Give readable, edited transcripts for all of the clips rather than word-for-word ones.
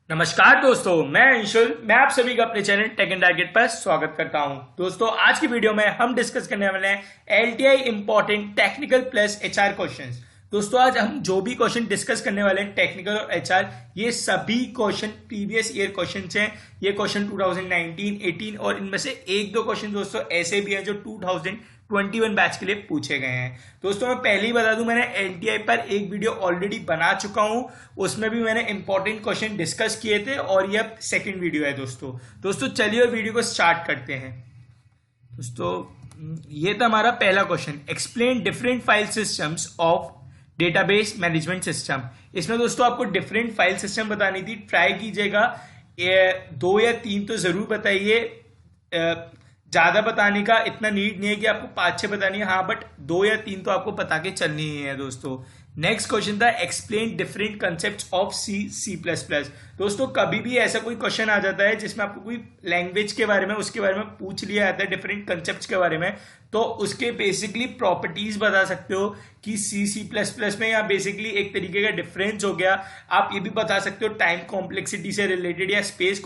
नमस्कार दोस्तों, मैं अंशुल। मैं आप सभी का अपने चैनल टेक एंड टारगेट पर स्वागत करता हूं। दोस्तों, आज की वीडियो में हम डिस्कस करने वाले हैं LTI important technical plus HR questions. दोस्तों, आज हम जो भी क्वेश्चन डिस्कस करने वाले हैं टेक्निकल और एचआर, ये सभी क्वेश्चन प्रीवियस ईयर क्वेश्चंस हैं। ये क्वेश्चन 2019, 18 और इनमें से एक दो क्वेश्चन दोस्तों ऐसे भी हैं जो 2021 बैच के लिए पूछे गए हैं। दोस्तों, मैं पहले ही बता दूं, मैंने एलटीआई पर एक वीडियो ऑलरेडी बना चुका हूं। उसमें भी मैंने इंपॉर्टेंट क्वेश्चन डिस्कस किए थे और ये अब सेकंड वीडियो है। दोस्तों चलिए वीडियो को स्टार्ट करते हैं। दोस्तों, ये था हमारा पहला question, explain different file systems of database management system. इसमें दोस्तों आपको डिफरेंट फाइल सिस्टम बतानी थी। ट्राई कीजिएगा, दो या तीन तो जरूर बताइए। ज्यादा बताने का इतना नीड नहीं है कि आपको 5-6 बतानी है, हाँ, बट 2 या 3 तो आपको बता के चलनी ही है। दोस्तों, नेक्स्ट क्वेश्चन था explain different concept of C plus plus. दोस्तों, कभी भी ऐसा कोई क्वेश्चन आ जाता है जिसमें आपको कोई लैंग्वेज के बारे में, उसके बारे में पूछ लिया जाता है, डिफरेंट कंसेप्ट के बारे में, तो उसके बेसिकली प्रॉपर्टीज बता सकते हो कि सी प्लस प्लस में या बेसिकली एक तरीके का डिफरेंस हो गया। आप ये भी बता सकते हो टाइम कॉम्प्लेक्सिटी से रिलेटेड या स्पेस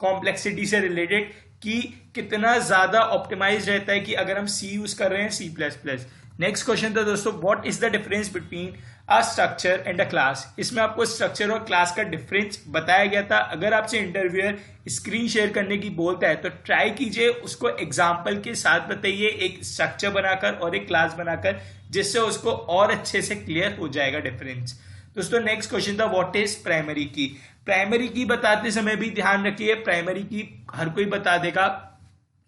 कॉम्प्लेक्सिटी से रिलेटेड कि कितना ज्यादा ऑप्टिमाइज रहता है कि अगर हम सी यूज कर रहे हैं C plus plus. Next question था दोस्तों, what is the difference between a structure and a class. इसमें आपको स्ट्रक्चर और क्लास का डिफरेंस बताया गया था। अगर आपसे इंटरव्यूअर स्क्रीन शेयर करने की बोलता है तो ट्राई कीजिए उसको एग्जाम्पल के साथ बताइए, एक स्ट्रक्चर बनाकर और एक क्लास बनाकर, जिससे उसको और अच्छे से क्लियर हो जाएगा डिफरेंस। दोस्तों, नेक्स्ट क्वेश्चन था व्हाट इज प्राइमरी की। प्राइमरी की बताते समय भी ध्यान रखिए, प्राइमरी की हर कोई बता देगा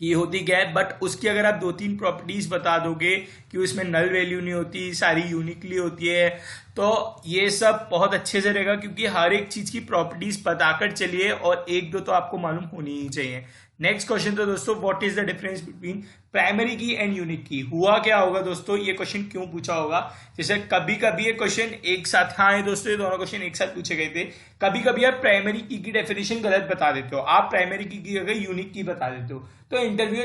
ये होती क्या है, बट उसकी अगर आप 2-3 प्रॉपर्टीज बता दोगे कि उसमें नल वैल्यू नहीं होती, सारी यूनिकली होती है, तो ये सब बहुत अच्छे से रहेगा, क्योंकि हर एक चीज की प्रॉपर्टीज बताकर चलिए और एक दो तो आपको मालूम होनी ही चाहिए। नेक्स्ट क्वेश्चन तो दोस्तों, what is the difference between primary की एंड यूनिक की। हुआ क्या होगा दोस्तों, ये क्वेश्चन क्यों पूछा होगा, जैसे कभी कभी ये क्वेश्चन एक साथ, हाँ है दोस्तों, ये दोनों क्वेश्चन एक साथ पूछे गए थे। कभी कभी आप प्राइमरी की डेफिनेशन गलत बता देते हो, आप प्राइमरी की जगह यूनिक की बता देते हो, तो इंटरव्यू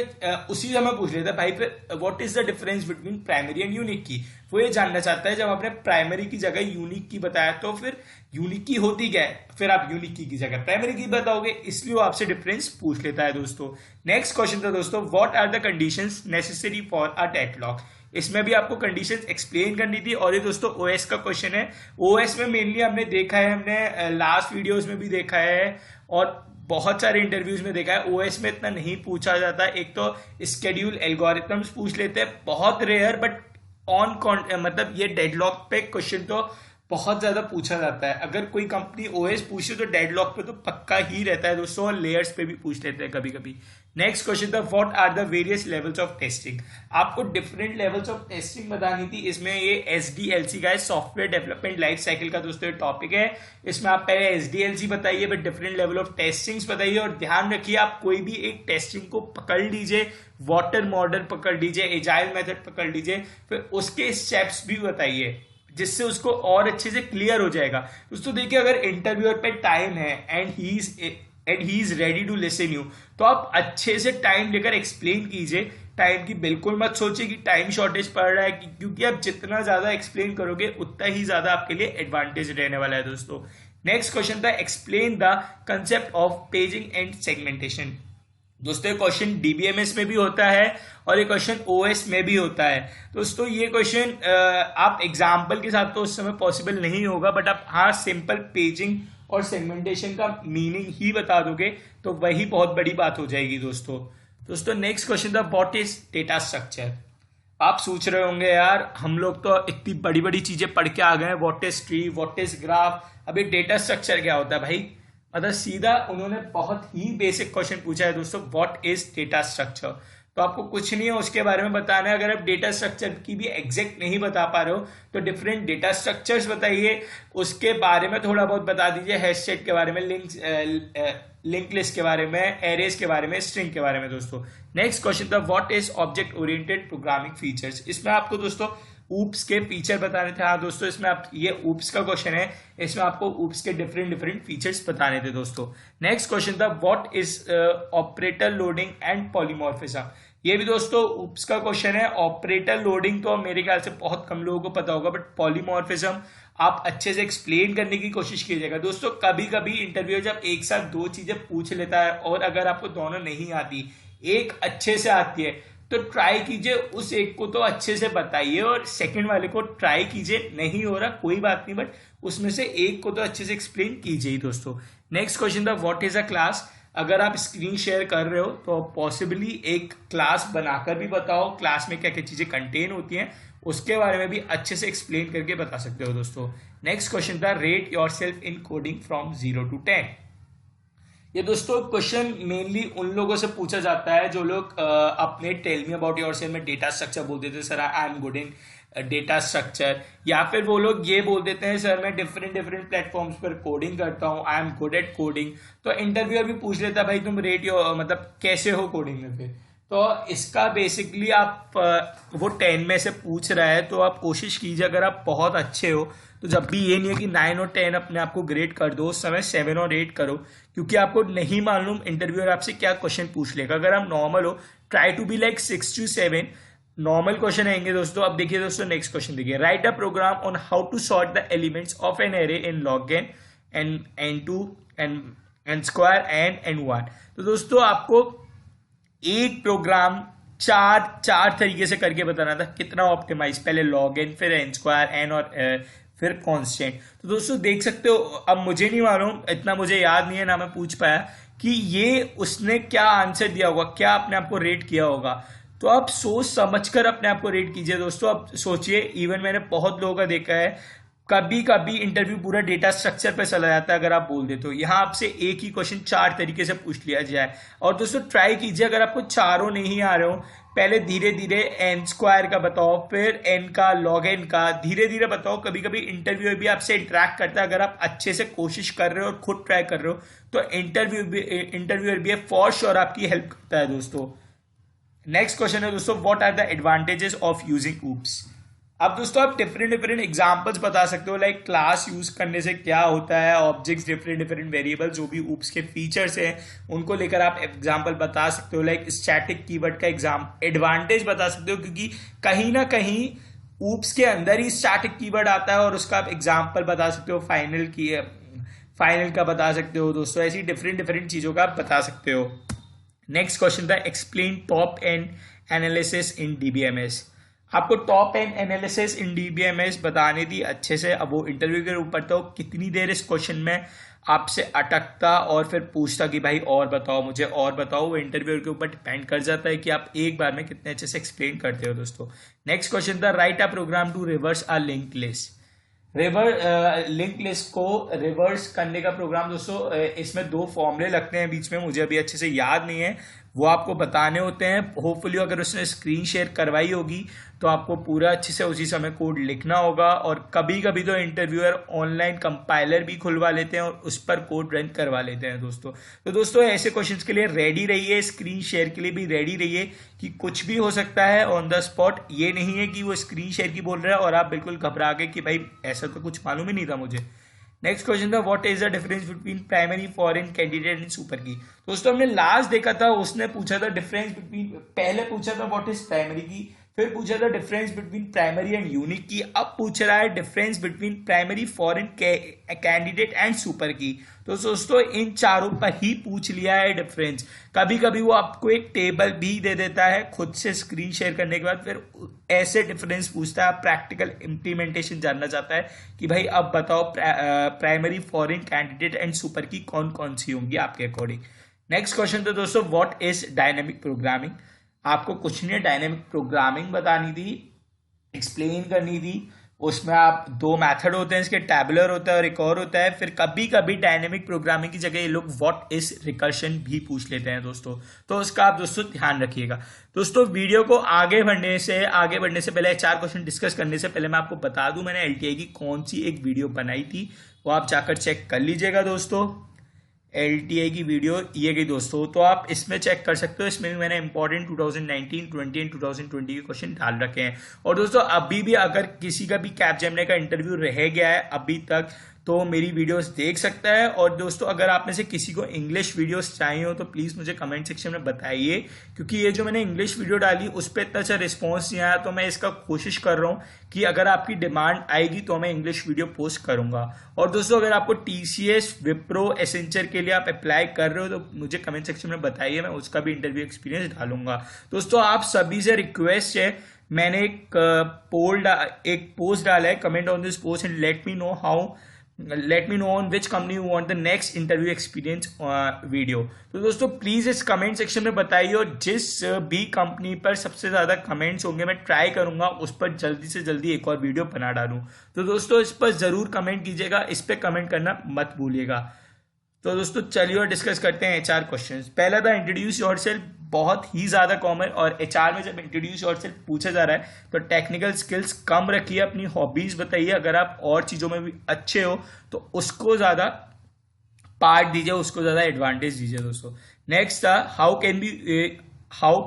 उसी समय पूछ लेता है भाई फिर what is the difference between primary and unique की। वो ये जानना चाहता है जब आपने प्राइमरी की जगह यूनिक की बताया तो फिर यूनिक की होती क्या है, फिर आप यूनिक की जगह प्राइमरी की बताओगे, इसलिए वो आपसे डिफरेंस पूछ लेता है। दोस्तों, नेक्स्ट क्वेश्चन था दोस्तों, what are the conditions necessary for a deadlock. इसमें भी आपको कंडीशंस एक्सप्लेन करनी थी और ये दोस्तों ओएस का क्वेश्चन है। ओएस में मेनली हमने देखा है, हमने लास्ट वीडियोस में भी देखा है और बहुत सारे इंटरव्यूज में देखा है, ओएस में इतना नहीं पूछा जाता। एक तो स्केड्यूल एल्गोरिथम्स पूछ लेते हैं, बहुत रेयर, बट मतलब ये डेडलॉक पे क्वेश्चन तो बहुत ज्यादा पूछा जाता है। अगर कोई कंपनी ओएस पूछे तो डेडलॉक पे तो पक्का ही रहता है दोस्तों, और लेयर्स पे भी पूछ लेते हैं कभी कभी। नेक्स्ट क्वेश्चन था what are the various levels of testing. आपको डिफरेंट लेवल्स ऑफ टेस्टिंग बतानी थी। इसमें ये एसडीएलसी का है, सॉफ्टवेयर डेवलपमेंट लाइफ साइकिल का दोस्तों टॉपिक है। इसमें आप पहले एसडीएलसी बताइए, but different level of testings बताइए, और ध्यान रखिए आप कोई भी एक टेस्टिंग को पकड़ लीजिए, वाटर मॉडल पकड़ लीजिए, एजाइल मेथड पकड़ लीजिए, फिर उसके स्टेप्स भी बताइए, जिससे उसको और अच्छे से क्लियर हो जाएगा। दोस्तों देखिए, अगर इंटरव्यूअर पे टाइम है and he is ready to listen you, तो आप अच्छे से टाइम लेकर एक्सप्लेन कीजिए। टाइम की बिल्कुल मत सोचिए कि टाइम शॉर्टेज पड़ रहा है, क्योंकि आप जितना ज्यादा एक्सप्लेन करोगे उतना ही ज्यादा आपके लिए एडवांटेज रहने वाला है। दोस्तों, नेक्स्ट क्वेश्चन था explain the concept of paging and segmentation. दोस्तों, ये क्वेश्चन डीबीएमएस में भी होता है और ये क्वेश्चन ओएस में भी होता है। दोस्तों, ये क्वेश्चन आप एग्जाम्पल के साथ तो उस समय पॉसिबल नहीं होगा, बट आप हाँ सिंपल पेजिंग और सेगमेंटेशन का मीनिंग ही बता दोगे तो वही बहुत बड़ी बात हो जाएगी। दोस्तों नेक्स्ट क्वेश्चन था व्हाट इज डेटा स्ट्रक्चर। आप सोच रहे होंगे यार हम लोग तो इतनी बड़ी बड़ी चीजें पढ़ के आ गए हैं, what is tree, what is graph, अब एक डेटा स्ट्रक्चर क्या होता है भाई। मतलब सीधा उन्होंने बहुत ही बेसिक क्वेश्चन पूछा है दोस्तों, व्हाट इज डेटा स्ट्रक्चर। तो आपको कुछ नहीं है उसके बारे में बताना है। अगर आप डेटा स्ट्रक्चर की भी एग्जैक्ट नहीं बता पा रहे हो तो डिफरेंट डेटा स्ट्रक्चर्स बताइए, उसके बारे में थोड़ा बहुत बता दीजिए, हैशटैग के बारे में, लिंक लिस्ट के बारे में, एरेज के बारे में, स्ट्रिंग के बारे में। दोस्तों, नेक्स्ट क्वेश्चन था what is object oriented programming features. इसमें आपको दोस्तों ऊप्स के फीचर बताने थे। हाँ दोस्तों, इसमें आप ये ऊप्स का क्वेश्चन है, इसमें आपको ऊप्स के डिफरेंट फीचर्स बताने थे। दोस्तों, नेक्स्ट क्वेश्चन था what is operator loading and polymorphism. ये भी दोस्तों ऊप्स का क्वेश्चन है। ऑपरेटर लोडिंग तो मेरे ख्याल से बहुत कम लोगों को पता होगा, बट पॉलीमॉर्फिज्म आप अच्छे से एक्सप्लेन करने की कोशिश कीजिएगा दोस्तों। कभी कभी इंटरव्यू जब एक साथ दो चीजें पूछ लेता है और अगर आपको दोनों नहीं आती, एक अच्छे से आती है, तो ट्राई कीजिए उस एक को तो अच्छे से बताइए और सेकंड वाले को ट्राई कीजिए। नहीं हो रहा कोई बात नहीं, बट उसमें से एक को तो अच्छे से एक्सप्लेन कीजिए दोस्तों। नेक्स्ट क्वेश्चन था व्हाट इज अ क्लास। अगर आप स्क्रीन शेयर कर रहे हो तो पॉसिबली एक क्लास बनाकर भी बताओ, क्लास में क्या क्या चीजें कंटेन होती हैं उसके बारे में भी अच्छे से एक्सप्लेन करके बता सकते हो दोस्तों। नेक्स्ट क्वेश्चन था rate yourself in coding from 0 to 10। ये दोस्तों क्वेश्चन मेनली उन लोगों से पूछा जाता है जो लोग अपने टेल मी अबाउट योरसेल्फ में डेटा स्ट्रक्चर बोल देते हैं, sir I am good in data structure, या फिर वो लोग ये बोल देते हैं सर मैं डिफरेंट डिफरेंट प्लेटफॉर्म्स पर कोडिंग करता हूँ, I am good at coding. तो इंटरव्यूअर भी पूछ लेता है भाई तुम रेट मतलब कैसे हो कोडिंग में। फिर तो इसका बेसिकली आप वो 10 में से पूछ रहा है तो आप कोशिश कीजिए अगर आप बहुत अच्छे हो तो जब भी ये नहीं है कि 9 और 10 अपने आप को ग्रेड कर दो, उस समय 7 और 8 करो, क्योंकि आपको नहीं मालूम इंटरव्यूअर आपसे क्या क्वेश्चन पूछ लेगा। अगर आप नॉर्मल हो try to be like 6 to 7 normal question आएंगे दोस्तों। अब देखिए दोस्तों नेक्स्ट क्वेश्चन देखिए, write a program on how to sort the elements of an array in log n n2 n square and n1। तो दोस्तों आपको एक प्रोग्राम चार तरीके से करके बताना था कितना ऑप्टिमाइज, पहले लॉग एन, फिर एन स्क्वायर, एन और फिर कांस्टेंट। तो दोस्तों देख सकते हो, अब मुझे नहीं मालूम, इतना मुझे याद नहीं है ना मैं पूछ पाया कि ये उसने क्या आंसर दिया होगा, क्या अपने आप को रेट किया होगा। तो आप सोच समझकर अपने आप को रेट कीजिए दोस्तों। अब सोचिए, इवन मैंने बहुत लोगों का देखा है कभी कभी इंटरव्यू पूरा डेटा स्ट्रक्चर पे चला जाता है अगर आप बोल दे तो। यहाँ आपसे एक ही क्वेश्चन 4 तरीके से पूछ लिया जाए। और दोस्तों ट्राई कीजिए अगर आपको चारों नहीं आ रहे हो, पहले धीरे धीरे एन स्क्वायर का बताओ, फिर एन का, लॉग एन का, धीरे धीरे बताओ। कभी कभी इंटरव्यू भी आपसे इंटरेक्ट करता है, अगर आप अच्छे से कोशिश कर रहे हो और खुद ट्राई कर रहे हो तो इंटरव्यूअर भी फॉर श्योर आपकी हेल्प करता है दोस्तों। नेक्स्ट क्वेश्चन है दोस्तों, what are the advantages of using OOPs. अब दोस्तों आप डिफरेंट एग्जांपल्स बता सकते हो, लाइक क्लास यूज करने से क्या होता है, ऑब्जेक्ट्स, डिफरेंट वेरिएबल, जो भी ऊप्स के फीचर्स हैं उनको लेकर आप एग्जांपल बता सकते हो। लाइक स्टैटिक कीवर्ड का एडवांटेज बता सकते हो, क्योंकि कहीं ना कहीं ऊप्स के अंदर ही स्टैटिक कीवर्ड आता है और उसका आप एग्जाम्पल बता सकते हो। फाइनल का बता सकते हो दोस्तों। ऐसी डिफरेंट चीजों का आप बता सकते हो। नेक्स्ट क्वेश्चन था explain top end analysis in DBMS. आपको top end analysis in DBMS बताने दी अच्छे से। अब वो इंटरव्यू के ऊपर तो कितनी देर इस क्वेश्चन में आपसे अटकता और फिर पूछता कि भाई और बताओ, मुझे और बताओ, वो इंटरव्यू के ऊपर डिपेंड कर जाता है कि आप एक बार में कितने अच्छे से एक्सप्लेन करते हो दोस्तों। नेक्स्ट क्वेश्चन था write a program to reverse a link list. Link list को रिवर्स करने का प्रोग्राम दोस्तों, इसमें 2 फॉर्मूले लगते हैं बीच में, मुझे अभी अच्छे से याद नहीं है, वो आपको बताने होते हैं। होपफुली अगर उसने स्क्रीन शेयर करवाई होगी तो आपको पूरा अच्छे से उसी समय कोड लिखना होगा। और कभी कभी तो इंटरव्यूअर ऑनलाइन कंपाइलर भी खुलवा लेते हैं और उस पर कोड रन करवा लेते हैं दोस्तों। तो दोस्तों ऐसे क्वेश्चंस के लिए रेडी रहिए, स्क्रीन शेयर के लिए भी रेडी रहिए कि कुछ भी हो सकता है ऑन द स्पॉट। ये नहीं है कि वो स्क्रीन शेयर की बोल रहा है और आप बिल्कुल घबरा गए कि भाई ऐसा तो कुछ मालूम ही नहीं था मुझे। नेक्स्ट क्वेश्चन था what is the difference between primary, foreign, candidate and super की। दोस्तों हमने लास्ट देखा था, उसने पूछा था डिफरेंस बिटवीन, पहले पूछा था व्हाट इज प्राइमरी की, फिर पूछा था difference between primary and unique की, अब पूछ रहा है difference between primary, foreign, candidate and super की। तो दोस्तों इन चारों पर ही पूछ लिया है डिफरेंस। कभी कभी वो आपको एक टेबल भी दे देता है खुद से स्क्रीन शेयर करने के बाद, फिर ऐसे डिफरेंस पूछता है, प्रैक्टिकल इम्प्लीमेंटेशन जानना चाहता है कि भाई अब बताओ primary, foreign, candidate and super की कौन कौन सी होंगी आपके अकॉर्डिंग। नेक्स्ट क्वेश्चन तो दोस्तों व्हाट इज डायनेमिक प्रोग्रामिंग। आपको कुछ नहीं, डायनेमिक प्रोग्रामिंग बतानी थी, एक्सप्लेन करनी थी। उसमें आप 2 मेथड होते हैं इसके, टैबुलर होता है और एक और होता है। फिर कभी कभी डायनेमिक प्रोग्रामिंग की जगह ये लोग व्हाट इज रिकर्शन भी पूछ लेते हैं दोस्तों, तो उसका आप दोस्तों ध्यान रखिएगा। दोस्तों वीडियो को आगे बढ़ने से पहले 4 क्वेश्चन डिस्कस करने से पहले मैं आपको बता दूं मैंने एलटीआई की कौन सी एक वीडियो बनाई थी, वो आप जाकर चेक कर लीजिएगा दोस्तों। एलटीआई की वीडियो ये गई दोस्तों, तो आप इसमें चेक कर सकते हो। इसमें भी मैंने इंपॉर्टेंट 2019, 20 एंड 2020 के क्वेश्चन डाल रखे हैं। और दोस्तों अभी भी अगर किसी का भी कैपजेमिनी का इंटरव्यू रह गया है अभी तक, तो मेरी वीडियोस देख सकता है। और दोस्तों अगर आप में से किसी को इंग्लिश वीडियोस चाहिए हो तो प्लीज़ मुझे कमेंट सेक्शन में बताइए, क्योंकि ये जो मैंने इंग्लिश वीडियो डाली उस पर इतना अच्छा रिस्पॉन्स नहीं आया, तो मैं इसका कोशिश कर रहा हूँ कि अगर आपकी डिमांड आएगी तो मैं इंग्लिश वीडियो पोस्ट करूँगा। और दोस्तों अगर आपको TCS, विप्रो, एसेंचर के लिए आप अप्लाई कर रहे हो तो मुझे कमेंट सेक्शन में बताइए, मैं उसका भी इंटरव्यू एक्सपीरियंस डालूंगा। दोस्तों आप सभी से रिक्वेस्ट है, मैंने एक पोस्ट डाला है, comment on this post and let me know on which company you want the next interview experience video. तो दोस्तों प्लीज इस कमेंट सेक्शन में बताइए, और जिस भी कंपनी पर सबसे ज्यादा कमेंट्स होंगे मैं ट्राई करूंगा उस पर जल्दी से जल्दी एक और वीडियो बना डालूं। तो दोस्तों इस पर जरूर कमेंट कीजिएगा, इस पर कमेंट करना मत भूलिएगा। तो दोस्तों चलिए और डिस्कस करते हैं HR क्वेश्चंस। पहला था इंट्रोड्यूस योरसेल्फ, बहुत ही ज़्यादा कॉमन, और HR में जब इंट्रोड्यूस योरसेल्फ पूछा जा रहा है तो टेक्निकल स्किल्स कम रखिए, अपनी हॉबीज़ बताइए, अगर आप और चीज़ों में भी अच्छे हो तो उसको ज़्यादा पार्ट दीजिए, उसको ज़्यादा एडवांटेज दीजिए दोस्तों। नेक्स्ट था how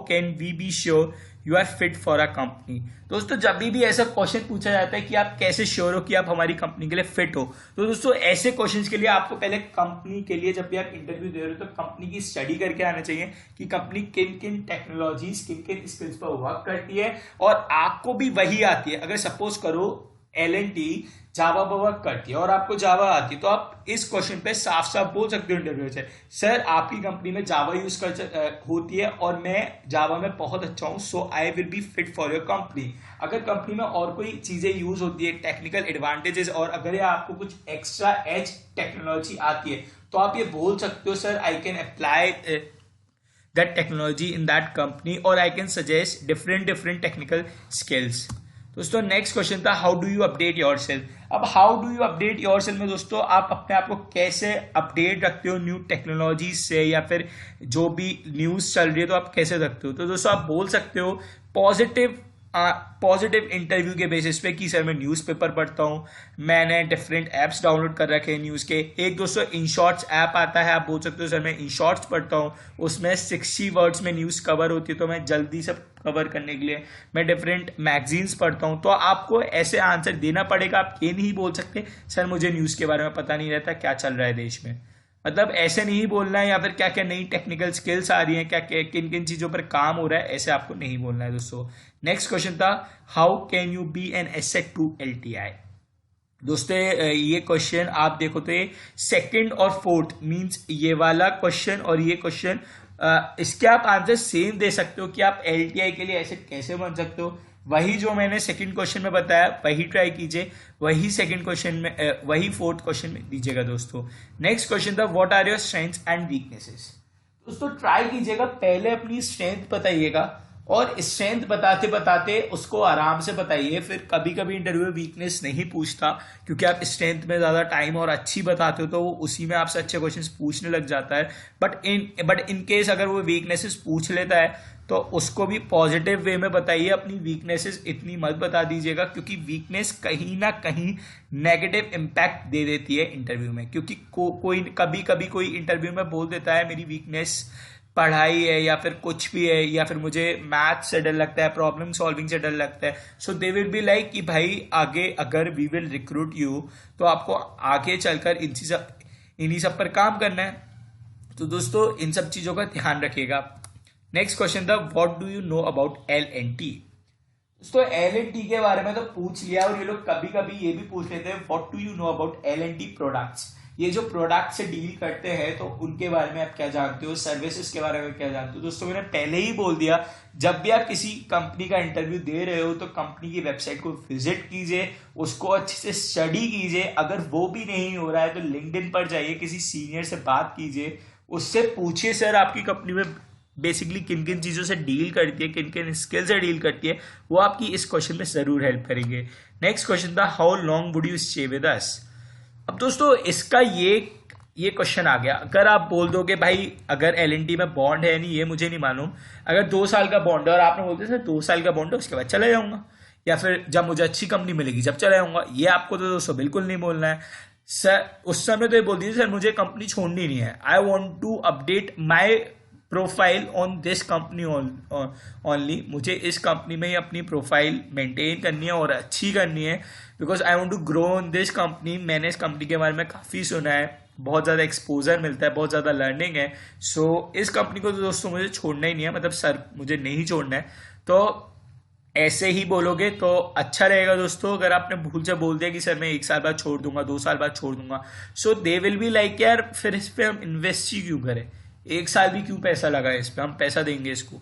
can we be sure you are fit for a company. दोस्तों जब भी ऐसा क्वेश्चन पूछा जाता है कि आप कैसे श्योर हो कि आप हमारी कंपनी के लिए फिट हो, तो दोस्तों ऐसे क्वेश्चंस के लिए आपको पहले कंपनी के लिए जब भी आप इंटरव्यू दे रहे हो तो कंपनी की स्टडी करके आना चाहिए कि कंपनी किन किन टेक्नोलॉजीज, किन किन स्किल्स पर वर्क करती है और आपको भी वही आती है। अगर सपोज करो L&T जावा पर वर्क करती है और आपको जावा आती है, तो आप इस क्वेश्चन पे साफ साफ बोल सकते हो इंटरव्यू से, सर आपकी कंपनी में जावा यूज होती है और मैं जावा में बहुत अच्छा हूं, so I will be fit for your company. अगर कंपनी में और कोई चीजें यूज होती है, टेक्निकल एडवांटेजेस, और अगर ये आपको कुछ एक्स्ट्रा एज टेक्नोलॉजी आती है तो आप ये बोल सकते हो, sir I can apply that technology in that company, और I can suggest different technical skills. दोस्तों नेक्स्ट क्वेश्चन था how do you update yourself. अब how do you update yourself में दोस्तों आप अपने आप को कैसे अपडेट रखते हो न्यू टेक्नोलॉजी से, या फिर जो भी न्यूज़ चल रही है तो आप कैसे रखते हो। तो दोस्तों आप बोल सकते हो पॉजिटिव इंटरव्यू के बेसिस पे कि सर मैं न्यूज़पेपर पढ़ता हूँ, मैंने डिफरेंट ऐप्स डाउनलोड कर रखे हैं न्यूज़ के। एक दोस्तों इनशॉर्ट्स ऐप आता है, आप बोल सकते हो सर मैं इनशॉर्ट्स पढ़ता हूँ, उसमें 60 वर्ड्स में न्यूज़ कवर होती है, तो मैं जल्दी से कवर करने के लिए मैं डिफरेंट मैगजीन्स पढ़ता हूँ। तो आपको ऐसे आंसर देना पड़ेगा, आप ये नहीं बोल सकते सर मुझे न्यूज़ के बारे में पता नहीं रहता क्या चल रहा है देश में, मतलब ऐसे नहीं बोलना है, या फिर क्या क्या नई टेक्निकल स्किल्स आ रही हैं, क्या क्या किन किन चीज़ों पर काम हो रहा है, ऐसे आपको नहीं बोलना है दोस्तों। नेक्स्ट क्वेश्चन था how can you be an asset to LTI। दोस्तों ये क्वेश्चन आप देखो तो ये सेकंड और फोर्थ मींस ये वाला क्वेश्चन और ये क्वेश्चन, इसके आप आंसर सेम दे सकते हो कि आप LTI के लिए एसेट कैसे बन सकते हो। वही जो मैंने सेकंड क्वेश्चन में बताया वही ट्राई कीजिए, वही सेकंड क्वेश्चन में वही फोर्थ क्वेश्चन में दीजिएगा दोस्तों। नेक्स्ट क्वेश्चन था what are your strengths and weaknesses. दोस्तों ट्राई कीजिएगा पहले अपनी स्ट्रेंथ बताइएगा, और स्ट्रेंथ बताते बताते उसको आराम से बताइए। फिर कभी कभी इंटरव्यू वीकनेस नहीं पूछता, क्योंकि आप स्ट्रेंथ में ज़्यादा टाइम और अच्छी बताते हो तो वो उसी में आपसे अच्छे क्वेश्चंस पूछने लग जाता है। बट इन केस अगर वो वीकनेसेस पूछ लेता है तो उसको भी पॉजिटिव वे में बताइए, अपनी वीकनेसेस इतनी मत बता दीजिएगा, क्योंकि वीकनेस कहीं ना कहीं नेगेटिव इम्पैक्ट दे देती है इंटरव्यू में। क्योंकि कोई कभी कभी कोई इंटरव्यू में बोल देता है मेरी वीकनेस पढ़ाई है, या फिर कुछ भी है, या फिर मुझे मैथ से डर लगता है, प्रॉब्लम सॉल्विंग से डर लगता है। सो दे विल बी लाइक कि भाई आगे अगर वी विल रिक्रूट यू तो आपको आगे चलकर इन्हीं सब पर काम करना है। तो दोस्तों इन सब चीज़ों का ध्यान रखिएगा। नेक्स्ट क्वेश्चन था what do you know about L&T। दोस्तों L&T के बारे में तो पूछ लिया, और ये लोग कभी कभी ये भी पूछ लेते हैं what do you know about L&T products. ये जो प्रोडक्ट से डील करते हैं तो उनके बारे में आप क्या जानते हो, सर्विसेज के बारे में क्या जानते हो। दोस्तों मैंने पहले ही बोल दिया, जब भी आप किसी कंपनी का इंटरव्यू दे रहे हो तो कंपनी की वेबसाइट को विजिट कीजिए, उसको अच्छे से स्टडी कीजिए। अगर वो भी नहीं हो रहा है तो लिंक्डइन पर जाइए, किसी सीनियर से बात कीजिए, उससे पूछिए सर आपकी कंपनी में बेसिकली किन किन चीज़ों से डील करती है, किन किन स्किल से डील करती है, वो आपकी इस क्वेश्चन में ज़रूर हेल्प करेंगे। नेक्स्ट क्वेश्चन था how long would you stay with us. अब दोस्तों इसका ये क्वेश्चन आ गया। अगर आप बोल दोगे भाई अगर L&T में बॉन्ड है नहीं, ये मुझे नहीं मालूम, अगर 2 साल का बॉन्ड है और आपने बोलते सर 2 साल का बॉन्ड है उसके बाद चला जाऊंगा, या फिर जब मुझे अच्छी कंपनी मिलेगी जब चला जाऊंगा, ये आपको तो दोस्तों बिल्कुल नहीं बोलना है। सर उस समय तो ये बोल दीजिए सर मुझे कंपनी छोड़नी नहीं है, I want to update my profile on this company only, मुझे इस कंपनी में ही अपनी प्रोफाइल मेंटेन करनी है और अच्छी करनी है। Because I want to grow in this company. मैंने इस कंपनी के बारे में काफ़ी सुना है, बहुत ज़्यादा एक्सपोजर मिलता है, बहुत ज़्यादा लर्निंग है। सो इस कंपनी को तो दोस्तों मुझे छोड़ना ही नहीं है, मतलब सर मुझे नहीं छोड़ना है। तो ऐसे ही बोलोगे तो अच्छा रहेगा दोस्तों। अगर आपने भूल से बोल दिया कि सर मैं 1 साल बाद छोड़ दूंगा, 2 साल बाद छोड़ दूंगा, सो दे विल बी लाइक यार फिर इस पे हम इन्वेस्ट ही क्यों करें, 1 साल भी क्यों पैसा लगाए इस पे, हम पैसा देंगे इसको।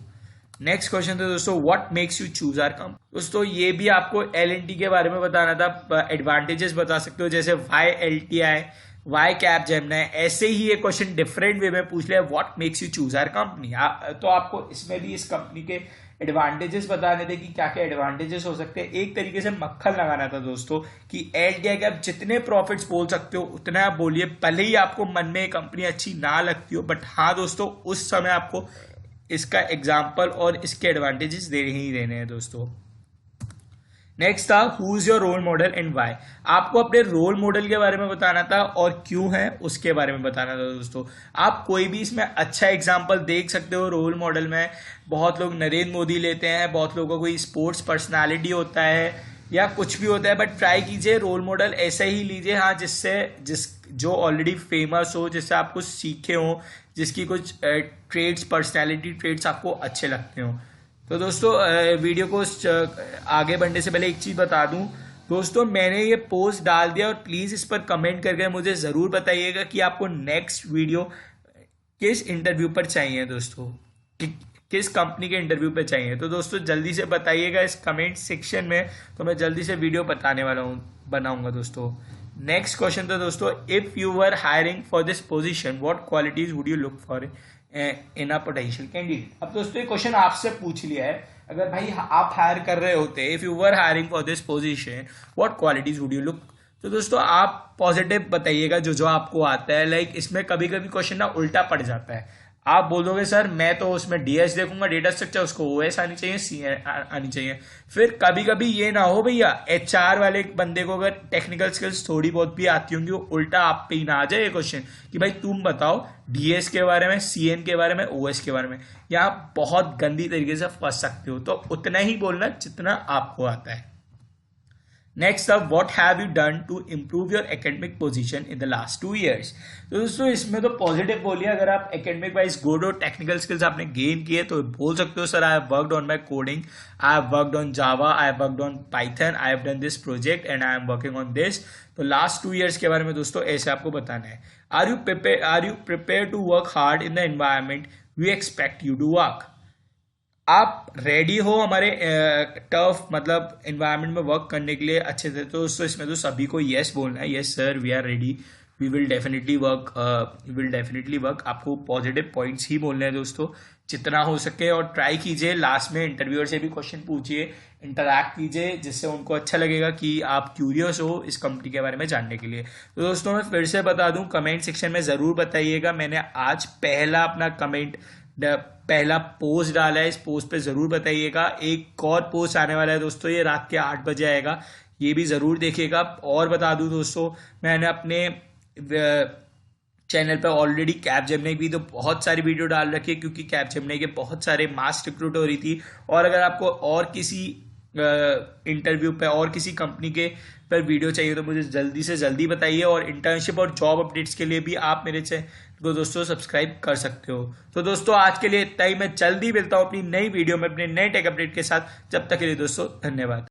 नेक्स्ट क्वेश्चन था दोस्तों, what makes you choose our company. दोस्तों ये भी आपको LNT के बारे में बताना था, एडवांटेजेस बता सकते हो, जैसे वाई LTI, वाई कैप जेमिनी। ऐसे ही ये क्वेश्चन डिफरेंट वे में पूछ लिया, what makes you choose our company. तो आपको इसमें भी इस कंपनी के एडवांटेजेस बताने थे कि क्या क्या एडवांटेजेस हो सकते हैं। एक तरीके से मक्खन लगाना था दोस्तों कि LTI के आप जितने प्रॉफिट्स बोल सकते हो उतना आप बोलिए, भले ही आपको मन में कंपनी अच्छी ना लगती हो, बट हाँ दोस्तों उस समय आपको इसका एग्जाम्पल और इसके एडवांटेजेस देने ही देने हैं दोस्तों। नेक्स्ट था who is your role model and why. आपको अपने रोल मॉडल के बारे में बताना था और क्यों है उसके बारे में बताना था दोस्तों। आप कोई भी इसमें अच्छा एग्जांपल देख सकते हो रोल मॉडल में। बहुत लोग नरेंद्र मोदी लेते हैं, बहुत लोगों को कोई स्पोर्ट्स पर्सनालिटी होता है या कुछ भी होता है, बट ट्राई कीजिए रोल मॉडल ऐसा ही लीजिए, हाँ जो ऑलरेडी फेमस हो, जिससे आप कुछ सीखे हो, जिसकी कुछ ट्रेड्स, पर्सनैलिटी ट्रेड्स आपको अच्छे लगते हो। तो दोस्तों वीडियो को आगे बढ़ने से पहले एक चीज़ बता दूं दोस्तों, मैंने ये पोस्ट डाल दिया और प्लीज़ इस पर कमेंट करके मुझे ज़रूर बताइएगा कि आपको नेक्स्ट वीडियो किस इंटरव्यू पर चाहिए दोस्तों, किस कंपनी के इंटरव्यू पे चाहिए। तो दोस्तों जल्दी से बताइएगा इस कमेंट सेक्शन में, तो मैं जल्दी से वीडियो बनाऊंगा दोस्तों। नेक्स्ट क्वेश्चन था दोस्तों, if you were hiring for this position what qualities would you look for in a potential candidate. अब दोस्तों ये क्वेश्चन आपसे पूछ लिया है, अगर भाई आप हायर कर रहे होते, if you were hiring for this position what qualities would you look. तो दोस्तों आप पॉजिटिव बताइएगा जो जो आपको आता है। लाइक इसमें कभी कभी क्वेश्चन ना उल्टा पड़ जाता है। आप बोलोगे सर मैं तो उसमें DS देखूंगा, डेटा स्ट्रक्चर, उसको OS आनी चाहिए, CN आनी चाहिए। फिर कभी कभी ये ना हो भैया HR वाले बंदे को अगर टेक्निकल स्किल्स थोड़ी बहुत भी आती होंगी, वो उल्टा आप पे ही ना आ जाए ये क्वेश्चन कि भाई तुम बताओ DS के बारे में, CN के बारे में, OS के बारे में। यहाँ बहुत गंदी तरीके से फंस सकते हो, तो उतना ही बोलना जितना आपको आता है। नेक्स्ट अब what have you done to improve your academic position in the last 2 years। तो दोस्तों इसमें तो पॉजिटिव बोलिए, अगर आप एकेडमिक वाइज गुड और टेक्निकल स्किल्स आपने गेन किए तो बोल सकते हो sir I have worked on my coding, I have worked on Java, I have worked on Python, I have done this project and I am working on this. तो last 2 years के बारे में दोस्तों ऐसे आपको बताना है। Are you prepare to work hard in the environment we expect you to work. आप रेडी हो हमारे टफ मतलब एनवायरनमेंट में वर्क करने के लिए अच्छे से। तो दोस्तों इसमें तो सभी को यस बोलना है, yes sir we are ready, we will definitely work. आपको पॉजिटिव पॉइंट्स ही बोलने हैं दोस्तों जितना हो सके, और ट्राई कीजिए लास्ट में इंटरव्यूअर से भी क्वेश्चन पूछिए, इंटरैक्ट कीजिए, जिससे उनको अच्छा लगेगा कि आप क्यूरियस हो इस कंपनी के बारे में जानने के लिए। तो दोस्तों मैं फिर से बता दूं, कमेंट सेक्शन में ज़रूर बताइएगा। मैंने आज पहला पोस्ट डाला है, इस पोस्ट पे ज़रूर बताइएगा। एक और पोस्ट आने वाला है दोस्तों, ये रात के 8 बजे आएगा, ये भी ज़रूर देखिएगा। और बता दूं दोस्तों, मैंने अपने चैनल पर ऑलरेडी कैप जेमिनी भी तो बहुत सारी वीडियो डाल रखी है, क्योंकि कैप जेमिनी के बहुत सारे मास रिक्रूट हो रही थी। और अगर आपको और किसी इंटरव्यू पे और किसी कंपनी के पर वीडियो चाहिए तो मुझे जल्दी से जल्दी बताइए। और इंटर्नशिप और जॉब अपडेट्स के लिए भी आप मेरे चैनल को दोस्तों सब्सक्राइब कर सकते हो। तो दोस्तों आज के लिए इतना ही, मैं जल्दी मिलता हूँ अपनी नई वीडियो में अपने नए टेक अपडेट के साथ। जब तक के लिए दोस्तों धन्यवाद।